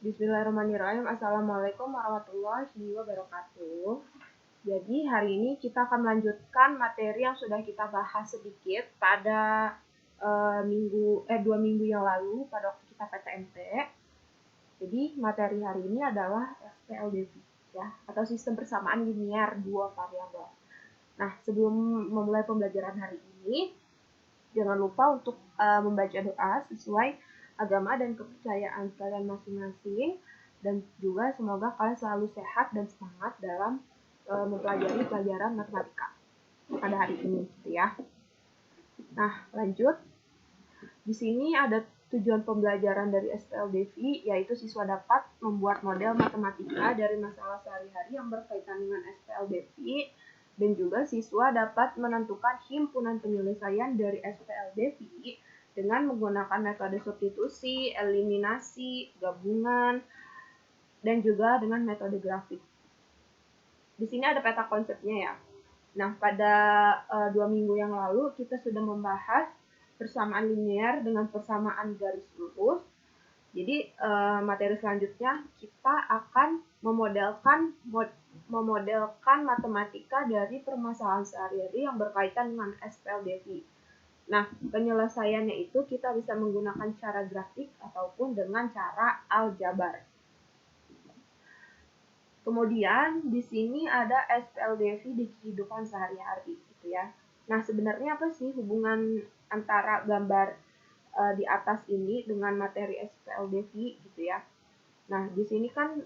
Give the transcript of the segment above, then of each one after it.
Bismillahirrahmanirrahim. Assalamualaikum warahmatullahi wabarakatuh. Jadi hari ini kita akan melanjutkan materi yang sudah kita bahas sedikit pada 2 minggu yang lalu pada waktu kita PTMT. Jadi materi hari ini adalah SPLDV ya, atau sistem persamaan linier dua variabel. Nah, sebelum memulai pembelajaran hari ini, jangan lupa untuk membaca doa sesuai agama dan kepercayaan kalian masing-masing, dan juga semoga kalian selalu sehat dan semangat dalam mempelajari pelajaran matematika pada hari ini, gitu ya. Nah, lanjut. Di sini ada tujuan pembelajaran dari SPLDV, yaitu siswa dapat membuat model matematika dari masalah sehari-hari yang berkaitan dengan SPLDV, dan juga siswa dapat menentukan himpunan penyelesaian dari SPLDV dengan menggunakan metode substitusi, eliminasi, gabungan, dan juga dengan metode grafik. Di sini ada peta konsepnya ya. Nah, pada 2 minggu yang lalu kita sudah membahas persamaan linear dengan persamaan garis lurus. Jadi materi selanjutnya kita akan memodelkan matematika dari permasalahan sehari-hari yang berkaitan dengan SPLDV. Nah, penyelesaiannya itu kita bisa menggunakan cara grafik ataupun dengan cara aljabar. Kemudian di sini ada SPLDV di kehidupan sehari-hari gitu ya. Nah, sebenarnya apa sih hubungan antara gambar di atas ini dengan materi SPLDV gitu ya. Nah, di sini kan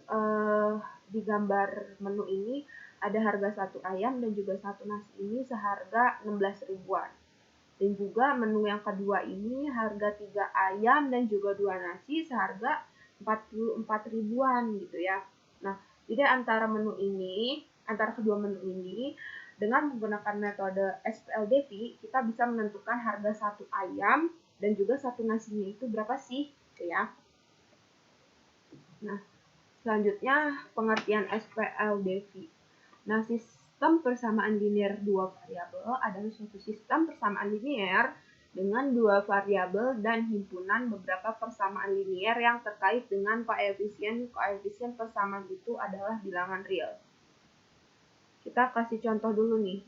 di gambar menu ini ada harga 1 ayam dan juga 1 nasi ini seharga 16 ribuan. Dan juga menu yang kedua ini harga 3 ayam dan juga 2 nasi seharga 44 ribuan gitu ya. Nah, jadi antara kedua menu ini dengan menggunakan metode SPLDV kita bisa menentukan harga 1 ayam dan juga 1 nasinya itu berapa sih gitu ya. Nah, selanjutnya pengertian SPLDV. Nah, sistem persamaan linear dua variabel adalah suatu sistem persamaan linear dengan 2 variabel dan himpunan beberapa persamaan linear yang terkait dengan koefisien. Koefisien persamaan itu adalah bilangan real. Kita kasih contoh dulu nih,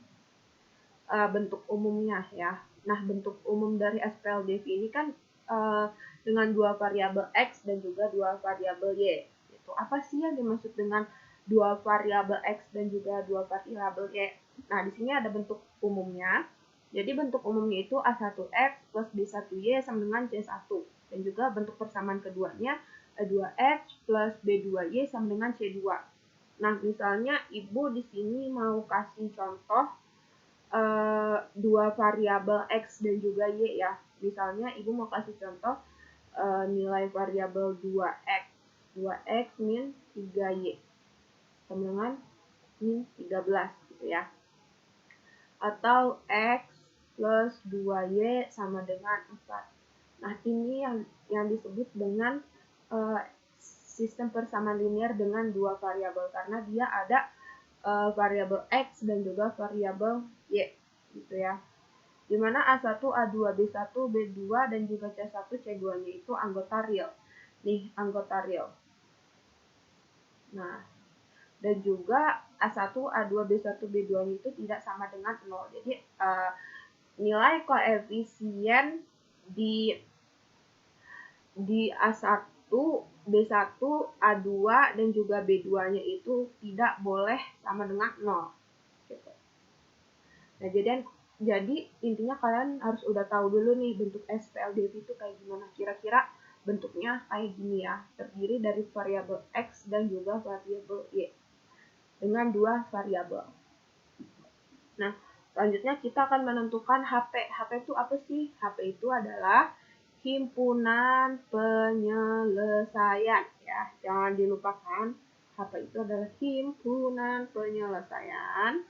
bentuk umumnya ya. Nah, bentuk umum dari SPLDV ini kan dengan 2 variabel X dan juga 2 variabel Y. Itu apa sih yang dimaksud dengan 2 variabel X dan juga 2 variabel Y? Nah, di sini ada bentuk umumnya. Jadi bentuk umumnya itu A1X plus B1Y sama dengan C1. Dan juga bentuk persamaan keduanya A2X plus B2Y sama dengan C2. Nah, misalnya Ibu di sini mau kasih contoh 2 variabel X dan juga Y ya. Misalnya Ibu mau kasih contoh nilai variabel 2X. 2X min 3Y sama dengan min 13 gitu ya. Atau X plus 2Y sama dengan 4. Nah, ini yang disebut dengan sistem persamaan linear dengan 2 variabel karena dia ada variabel X dan juga variabel Y gitu ya. Dimana A1, A2, B1, B2 dan juga C1, C2-nya itu anggota real. Nih, anggota real. Nah, dan juga A1, A2, B1, B2-nya itu tidak sama dengan 0. Jadi nilai koefisien di A1, B1, A2 dan juga B2-nya itu tidak boleh sama dengan 0. Gitu. Nah, jadi intinya kalian harus udah tahu dulu nih bentuk SPLDV itu kayak gimana. Kira-kira bentuknya kayak gini ya. Terdiri dari variabel X dan juga variabel Y. Dengan 2 variabel. Nah, selanjutnya kita akan menentukan HP. HP itu apa sih? HP itu adalah himpunan penyelesaian ya. Jangan dilupakan, HP itu adalah himpunan penyelesaian.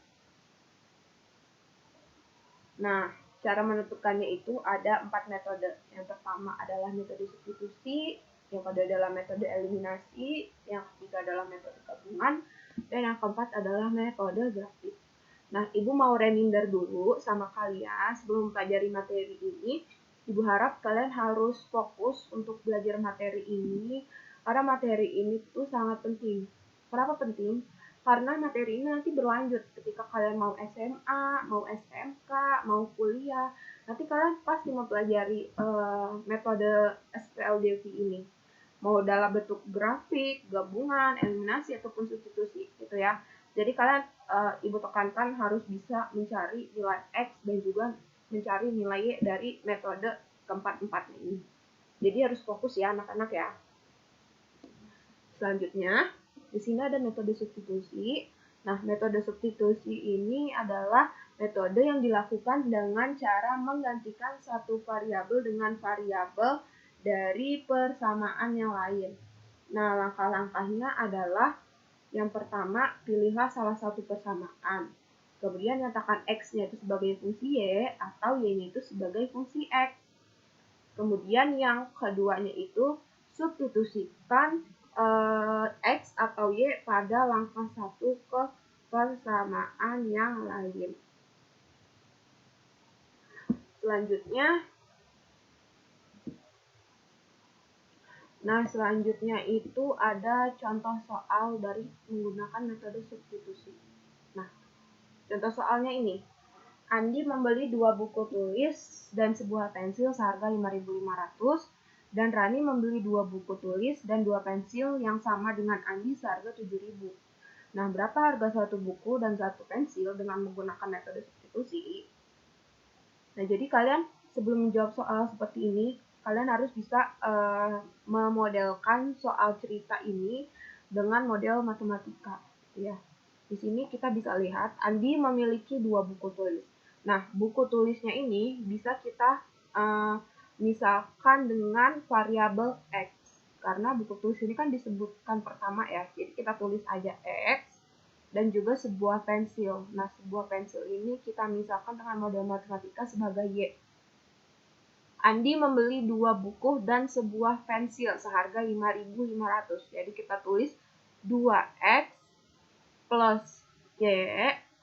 Nah, cara menentukannya itu ada 4 metode. Yang pertama adalah metode substitusi, yang kedua adalah metode eliminasi, yang ketiga adalah metode gabungan, dan yang keempat adalah metode grafik. Nah, Ibu mau reminder dulu sama kalian sebelum mempelajari materi ini. Ibu harap kalian harus fokus untuk belajar materi ini Karena materi ini tuh sangat penting. Kenapa penting? Karena materi ini nanti berlanjut ketika kalian mau SMA, mau SMK, mau kuliah. Nanti kalian pasti mempelajari metode SPLDV ini. Mau dalam bentuk grafik, gabungan, eliminasi, ataupun substitusi gitu ya. Jadi kalian Ibu tekankan harus bisa mencari nilai X dan juga mencari nilai Y dari metode keempat-empatnya ini. Jadi harus fokus ya anak-anak ya. Selanjutnya, di sini ada metode substitusi. Nah, metode substitusi ini adalah metode yang dilakukan dengan cara menggantikan satu variabel dengan variabel dari persamaan yang lain. Nah, langkah-langkahnya adalah yang pertama, pilihlah salah satu persamaan. Kemudian nyatakan X-nya itu sebagai fungsi Y atau Y-nya itu sebagai fungsi X. Kemudian yang keduanya itu substitusikan X atau Y pada langkah 1 ke persamaan yang lain. Selanjutnya itu ada contoh soal dari menggunakan metode substitusi. Nah, contoh soalnya ini. Andi membeli 2 buku tulis dan sebuah pensil seharga 5.500 dan Rani membeli 2 buku tulis dan 2 pensil yang sama dengan Andi seharga 7.000. Nah, berapa harga satu buku dan satu pensil dengan menggunakan metode substitusi? Nah, jadi kalian sebelum menjawab soal seperti ini, kalian harus bisa memodelkan soal cerita ini dengan model matematika, ya. Di sini kita bisa lihat Andi memiliki 2 buku tulis. Nah, buku tulisnya ini bisa kita misalkan dengan variabel X. Karena buku tulis ini kan disebutkan pertama ya, jadi kita tulis aja X dan juga sebuah pensil. Nah, sebuah pensil ini kita misalkan dengan model matematika sebagai Y. Andi membeli 2 buku dan sebuah pensil seharga 5.500. Jadi kita tulis 2X plus Y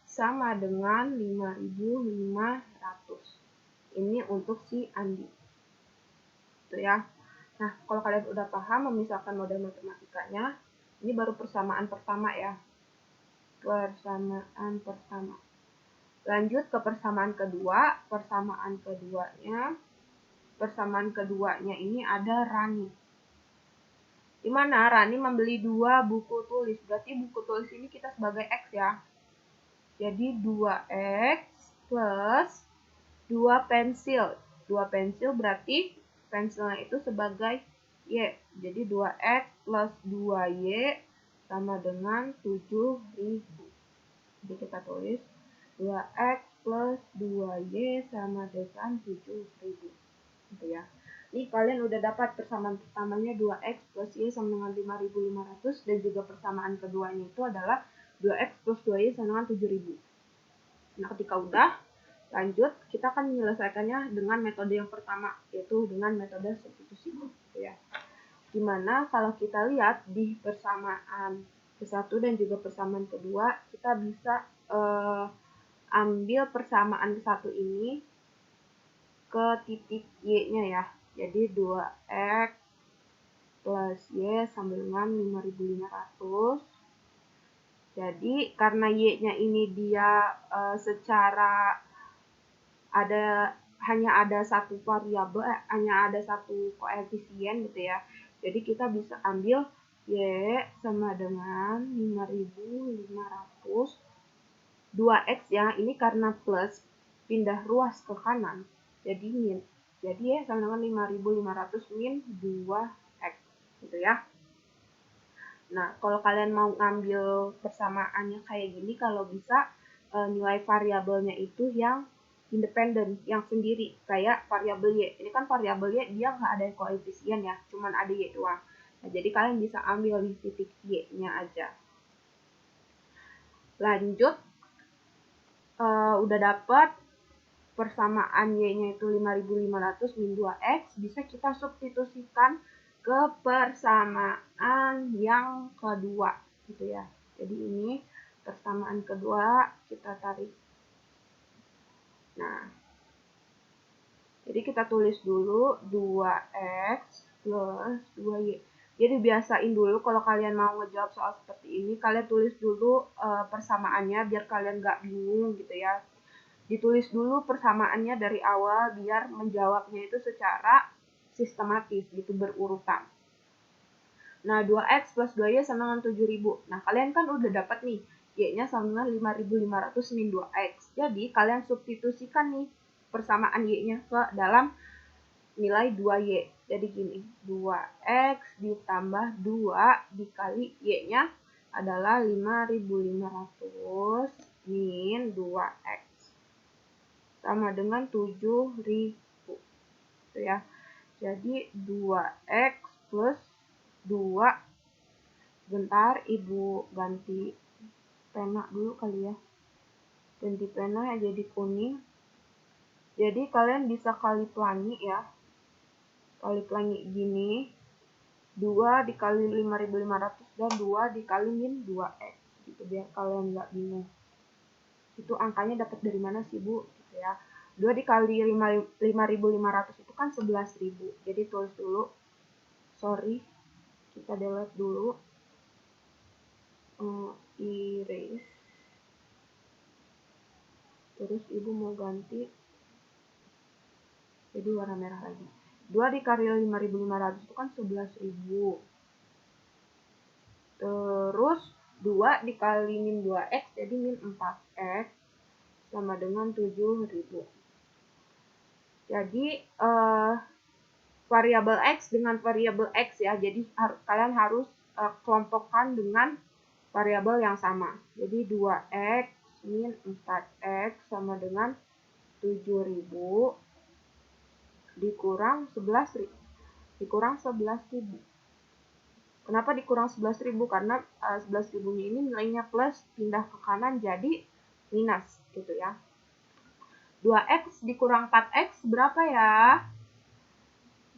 sama dengan 5.500. Ini untuk si Andi. Itu ya. Nah, kalau kalian udah paham memisahkan model matematikanya, ini baru persamaan pertama ya. Persamaan pertama. Lanjut ke persamaan kedua. Persamaan keduanya ini ada Rani. Di mana Rani membeli 2 buku tulis. Berarti buku tulis ini kita sebagai X ya. Jadi 2X plus 2 pensil. 2 pensil berarti pensilnya itu sebagai Y. Jadi 2X plus 2Y sama dengan 7.000. Jadi kita tulis 2X plus 2Y sama dengan 7.000. Gitu ya. Ini kalian udah dapat persamaan pertamanya 2X plus Y sama dengan 5.500 dan juga persamaan keduanya itu adalah 2X plus 2Y sama dengan 7.000. Nah, ketika udah, lanjut kita akan menyelesaikannya dengan metode yang pertama, yaitu dengan metode substitusi. Gitu ya. Dimana kalau kita lihat di persamaan ke-1 dan juga persamaan kedua, kita bisa ambil persamaan ke-1 ini ke titik Y-nya ya. Jadi 2X plus Y sama dengan 5.500. Jadi karena Y-nya ini dia secara hanya ada satu variabel, hanya ada satu koefisien gitu ya. Jadi kita bisa ambil Y sama dengan 5.500 2X ya, ini karena plus pindah ruas ke kanan jadi min. Jadi Y sama dengan 5.500 min 2X gitu ya. Nah, kalau kalian mau ngambil persamaannya kayak gini, kalau bisa nilai variabelnya itu yang independen, yang sendiri, kayak variabel Y. Ini kan variabel Y dia nggak ada koefisien ya, cuman ada Y doang. Nah, jadi kalian bisa ambil di titik Y-nya aja. Lanjut, udah dapat persamaan Y-nya itu 5.500 min 2X, bisa kita substitusikan ke persamaan yang kedua gitu ya. Jadi ini persamaan kedua kita tarik. Nah, jadi kita tulis dulu 2X plus 2Y. Jadi dibiasain dulu kalau kalian mau ngejawab soal seperti ini, kalian tulis dulu persamaannya biar kalian nggak bingung gitu ya. Ditulis dulu persamaannya dari awal biar menjawabnya itu secara sistematis gitu, berurutan. Nah, 2x plus 2y sama dengan 7.000. Nah, kalian kan udah dapat nih, y-nya sama dengan 5.500 min 2x. Jadi, kalian substitusikan nih persamaan y-nya ke dalam nilai 2y. Jadi gini, 2x ditambah 2 dikali y-nya adalah 5.500 min 2x. Sama dengan 7.000. Gitu ya. Jadi 2x plus 2. Bentar, Ibu ganti pena dulu kali ya. Ganti pena ya jadi kuning. Jadi kalian bisa kali pelangi ya. Kali pelangi gini. 2 dikali 5.500 dan 2 dikali min 2x. Gitu biar kalian nggak bingung. Itu angkanya dapat dari mana sih, Bu? Gitu ya. 2 dikali 5.500 itu kan 11.000. Jadi tulis dulu. Sorry. Kita delete dulu. Erase. Terus Ibu mau ganti jadi warna merah lagi. 2 dikali 5.500 itu kan 11.000. Terus 2 dikali min 2x jadi min 4x sama dengan 7.000. Jadi variabel x dengan variabel x ya. Jadi kalian harus kelompokkan dengan variabel yang sama. Jadi 2x min 4x sama dengan 7.000 dikurang 11.000. Dikurang 11.000. Kenapa dikurang 11.000? Karena 11.000-nya ini nilainya plus, pindah ke kanan jadi minus gitu ya. 2x dikurang 4x berapa ya?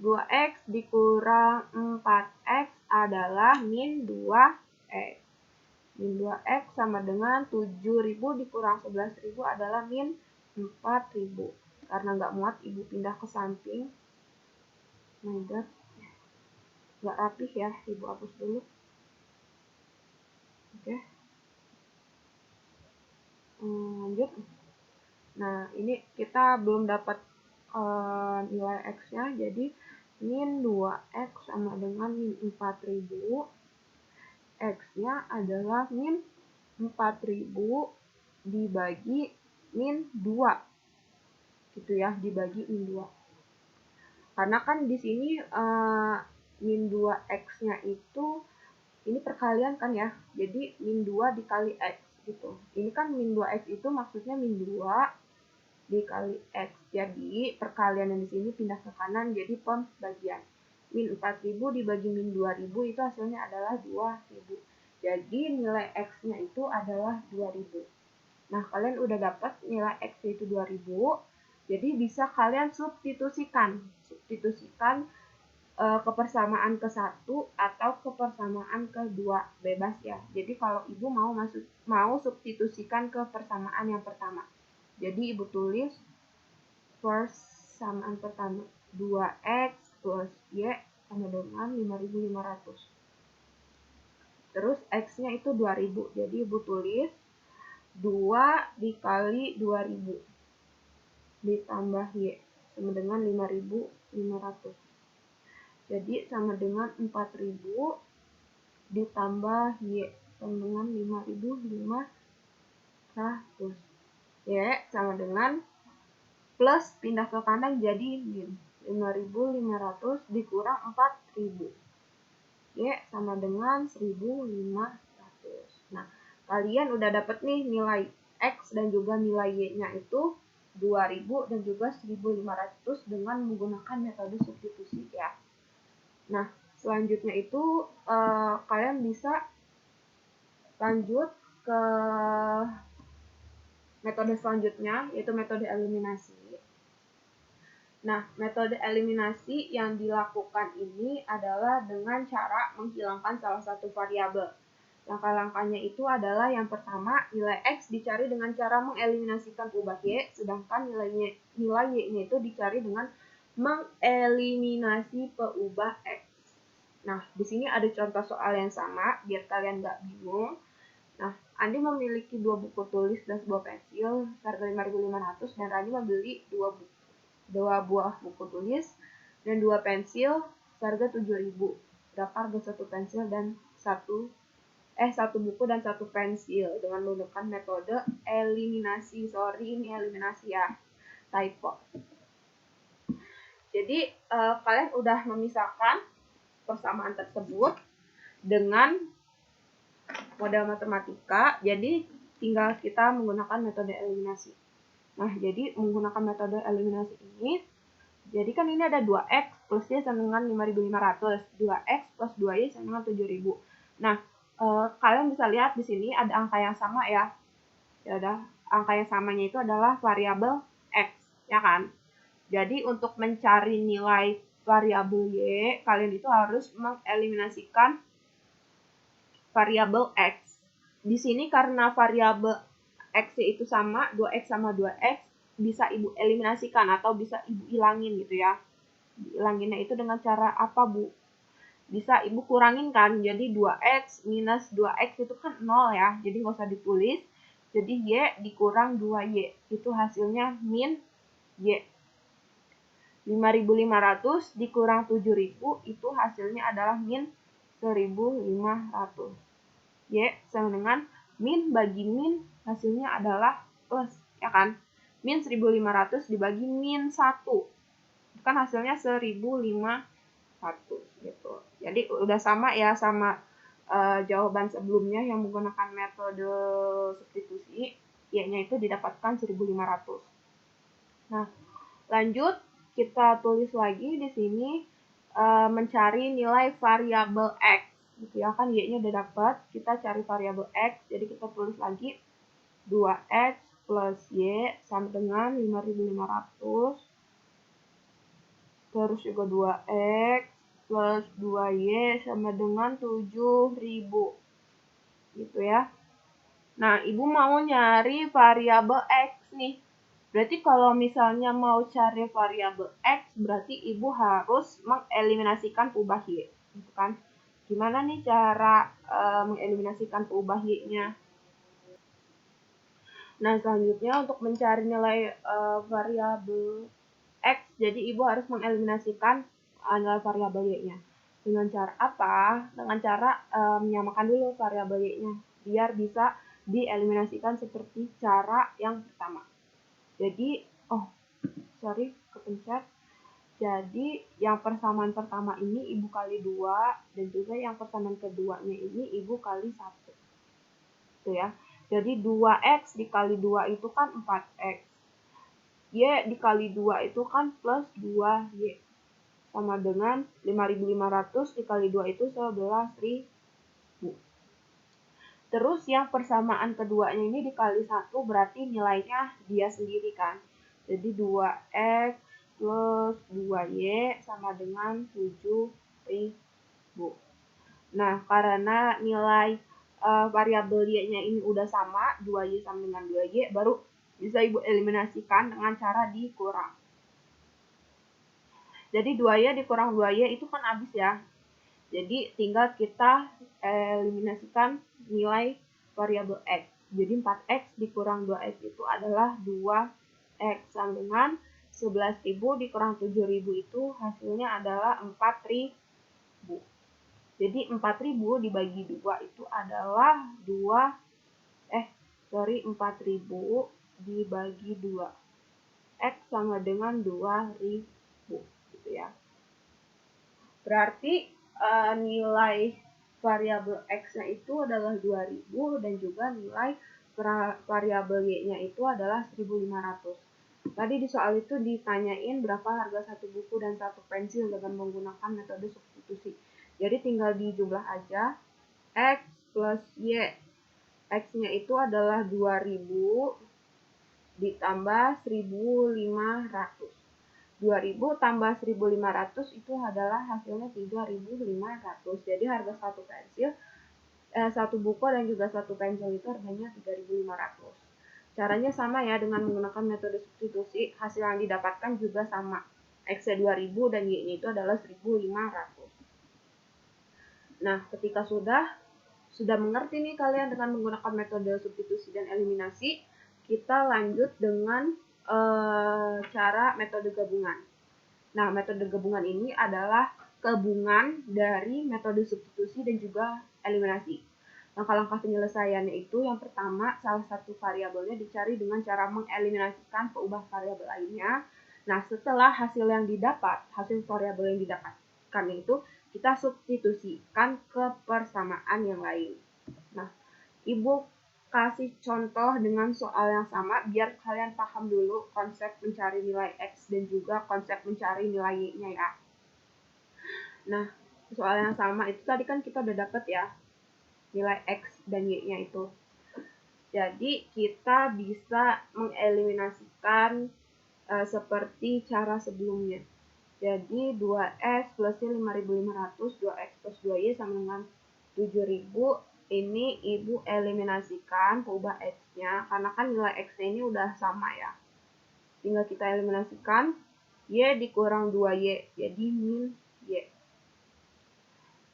2x dikurang 4x adalah min 2x. Min 2x sama dengan 7.000 dikurang 11.000 adalah min 4.000. Karena nggak muat, Ibu pindah ke samping. My God. Nggak rapih ya, Ibu hapus dulu. Oke. Lanjut. Nah, ini kita belum dapat nilai x-nya, jadi min 2x sama dengan min 4.000. X-nya adalah min 4.000 dibagi min 2. Gitu ya, dibagi min 2. Karena kan di sini min 2x-nya itu ini perkalian kan ya. Jadi min 2 dikali x gitu. Ini kan min 2x itu maksudnya min 2 dikali x. Jadi perkalian yang di sini pindah ke kanan jadi pembagian. Min 4.000 dibagi min 2.000 itu hasilnya adalah 2.000. Jadi nilai x-nya itu adalah 2.000. Nah, kalian udah dapat nilai x itu 2.000. Jadi bisa kalian substitusikan. Substitusikan ke persamaan ke-1 atau ke persamaan ke-2, bebas ya. Jadi kalau Ibu mau substitusikan ke persamaan yang pertama. Jadi Ibu tulis persamaan pertama 2x plus y sama dengan 5.500. Terus x-nya itu 2.000. Jadi Ibu tulis 2 dikali 2.000 ditambah y sama dengan 5.500. Jadi sama dengan 4.000 ditambah y sama dengan 5.500. Y sama dengan plus pindah ke kanan jadi min 5.500 dikurang 4.000. Y sama dengan 1.500. Nah, kalian udah dapat nih nilai x dan juga nilai y-nya itu 2.000 dan juga 1.500 dengan menggunakan metode substitusi ya. Nah, selanjutnya itu kalian bisa lanjut ke metode selanjutnya, yaitu metode eliminasi. Nah, metode eliminasi yang dilakukan ini adalah dengan cara menghilangkan salah satu variabel. Langkah-langkahnya itu adalah yang pertama, nilai x dicari dengan cara mengeliminasikan peubah y, sedangkan nilai y-nya itu dicari dengan mengeliminasi peubah x. Nah, di sini ada contoh soal yang sama, biar kalian nggak bingung. Nah, Andi memiliki 2 buku tulis dan sebuah pensil, harga 5.500, dan Rani membeli 2 buah buku tulis dan 2 pensil, harga 7.000. Berapa harga 1 pensil dan 1 buku dan 1 pensil dengan menggunakan metode eliminasi. Sorry, ini eliminasi ya, typo. Jadi, kalian udah memisahkan persamaan tersebut dengan model matematika, jadi tinggal kita menggunakan metode eliminasi. Nah, jadi menggunakan metode eliminasi ini, jadi kan ini ada 2x plus y sama dengan 5.500, 2x plus 2y sama dengan 7.000. Nah, kalian bisa lihat di sini ada angka yang sama ya. Ya udah, angka yang samanya itu adalah variabel x, ya kan? Jadi untuk mencari nilai variabel y, kalian itu harus mengeliminasikan variabel x. Di sini karena variabel x itu sama, 2x sama 2x, bisa ibu eliminasikan atau bisa ibu hilangin gitu ya. Hilanginnya itu dengan cara apa, Bu? Bisa ibu kurangin kan, jadi 2x minus 2x itu kan 0 ya, jadi nggak usah ditulis. Jadi y dikurang 2y, itu hasilnya min y. 5.500 dikurang 7.000, itu hasilnya adalah min 1.500. Y sama dengan min bagi min, hasilnya adalah plus, ya kan? Min 1.500 dibagi min 1, kan hasilnya 1.500 gitu. Jadi udah sama ya sama jawaban sebelumnya yang menggunakan metode substitusi, y-nya itu didapatkan 1.500. Nah, lanjut kita tulis lagi di sini mencari nilai variabel x, gitu ya, kan y-nya udah dapat, kita cari variabel x, jadi kita tulis lagi 2x plus y sama dengan 5.500, terus juga 2x plus 2y sama dengan 7.000, gitu ya. Nah, ibu mau nyari variabel x nih. Berarti kalau misalnya mau cari variabel x, berarti ibu harus mengeliminasikan peubah y, gitu kan? Gimana nih cara mengeliminasikan peubah y-nya? Nah, selanjutnya untuk mencari nilai variabel x, jadi ibu harus mengeliminasikan nilai variabel y-nya. Dengan cara apa? Dengan cara menyamakan dulu variabel y-nya, biar bisa dieliminasikan seperti cara yang pertama. Jadi, kepencet. Jadi, yang persamaan pertama ini ibu kali 2, dan juga yang persamaan keduanya ini ibu kali 1. Itu ya. Jadi, 2x dikali 2 itu kan 4x. Y dikali 2 itu kan plus 2y. Sama dengan 5.500 dikali 2 itu 11.000. Terus yang persamaan keduanya ini dikali 1, berarti nilainya dia sendiri kan. Jadi 2x plus 2y sama dengan 7.000. Nah, karena nilai variabel y-nya ini udah sama, 2y sama dengan 2y, baru bisa ibu eliminasikan dengan cara dikurang. Jadi 2y dikurang 2y itu kan habis ya. Jadi tinggal kita eliminasikan nilai variabel x. Jadi 4x dikurang 2x itu adalah 2x, sama dengan 11.000 dikurang 7.000 itu hasilnya adalah 4.000. Jadi 4.000 dibagi 2 itu adalah 4.000 dibagi 2. X sama dengan 2.000, gitu ya. Berarti nilai variabel x-nya itu adalah 2.000 dan juga nilai variabel y-nya itu adalah 1.500. Tadi di soal itu ditanyain berapa harga 1 buku dan 1 pensil dengan menggunakan metode substitusi. Jadi tinggal dijumlah aja, x plus y. X-nya itu adalah 2.000 ditambah 1.500. 2.000 tambah 1.500 itu adalah hasilnya 3.500. Jadi harga 1 pensil, 1 buku dan juga 1 pensil itu harganya 3.500. Caranya sama ya, dengan menggunakan metode substitusi, hasil yang didapatkan juga sama. X-nya 2.000 dan Y-nya itu adalah 1.500. Nah, ketika sudah mengerti nih kalian dengan menggunakan metode substitusi dan eliminasi, kita lanjut dengan cara metode gabungan. Nah, metode gabungan ini adalah gabungan dari metode substitusi dan juga eliminasi. Langkah-langkah penyelesaiannya itu yang pertama, salah satu variabelnya dicari dengan cara mengeliminasikan peubah variabel lainnya. Nah, setelah hasil variabel yang didapatkan itu, kita substitusikan ke persamaan yang lain. Nah, Ibu kasih contoh dengan soal yang sama biar kalian paham dulu konsep mencari nilai X dan juga konsep mencari nilai Y-nya ya. Nah, soal yang sama itu tadi kan kita udah dapet ya nilai X dan Y-nya itu. Jadi kita bisa mengeliminasikan seperti cara sebelumnya. Jadi 2X plus Y 5.500, 2X plus 2Y sama dengan 7.000. Ini Ibu eliminasikan peubah X-nya, karena kan nilai X-nya ini udah sama ya. Tinggal kita eliminasikan, Y dikurang 2Y, jadi min Y.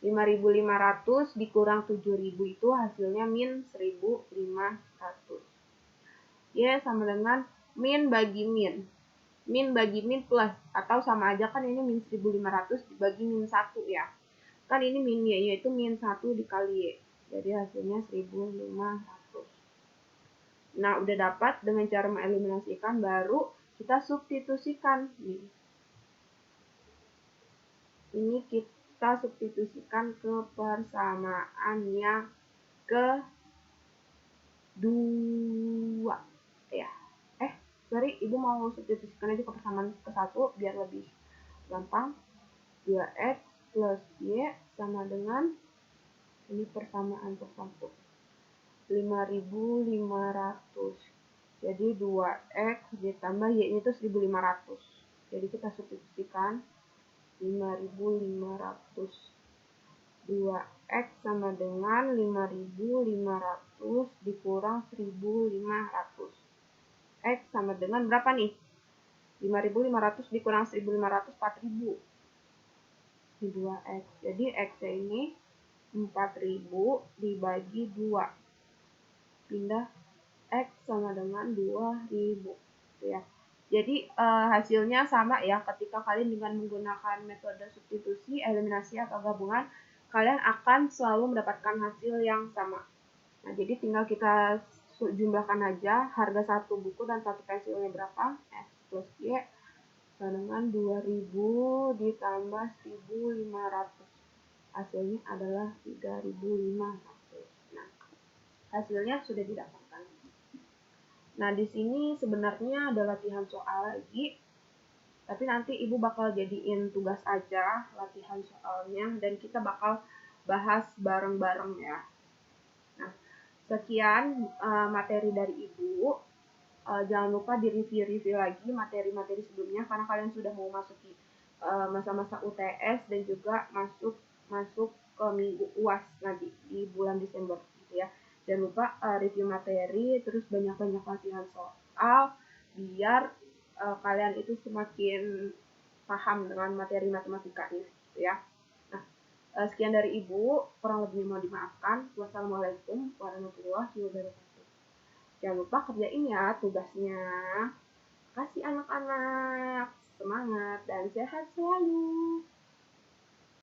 5.500 dikurang 7.000 itu hasilnya min 1.500. Y sama dengan min bagi min. Min bagi min plus, atau sama aja kan ini min 1.500 dibagi min 1 ya. Kan ini min Y, yaitu min 1 dikali Y. Jadi hasilnya 1.500. Nah, udah dapat dengan cara mengeliminasikan, baru kita substitusikan. Ini kita substitusikan ke persamaan yang kedua. Ya. Sorry, Ibu mau substitusikan aja ke persamaan ke-1 biar lebih gampang. 2X plus Y sama dengan ini persamaan ke-1. 5.500. Jadi 2X ditambah Y-nya itu 1.500. Jadi kita substitusikan 5.500. 2X sama dengan 5.500 dikurang 1.500. X sama dengan berapa nih? 5.500 dikurang 1.500, 4.000. 2X. Jadi X-nya ini 4.000 dibagi 2. Pindah X sama dengan 2.000. Gitu ya. Jadi hasilnya sama ya, ketika kalian dengan menggunakan metode substitusi, eliminasi, atau gabungan, kalian akan selalu mendapatkan hasil yang sama. Nah, jadi tinggal kita jumlahkan aja harga satu buku dan satu pensilnya berapa. X plus Y sama dengan 2.000 ditambah 1.500. Hasilnya adalah 3.500. Nah, hasilnya sudah didapatkan. Nah, di sini sebenarnya ada latihan soal lagi, tapi nanti Ibu bakal jadiin tugas aja latihan soalnya, dan kita bakal bahas bareng-bareng ya. Nah, sekian materi dari Ibu. Jangan lupa direview-review lagi materi-materi sebelumnya, karena kalian sudah mau masuki masa-masa UTS dan juga masuk ke minggu UAS nanti di bulan Desember gitu ya. Jangan lupa review materi, terus banyak-banyak latihan soal biar kalian itu semakin paham dengan materi matematika ini gitu ya. Nah, sekian dari Ibu, kurang lebihnya mau dimaafkan. Wassalamualaikum warahmatullahi wabarakatuh. Jangan lupa kerjain ya tugasnya. Kasih anak-anak semangat dan sehat selalu.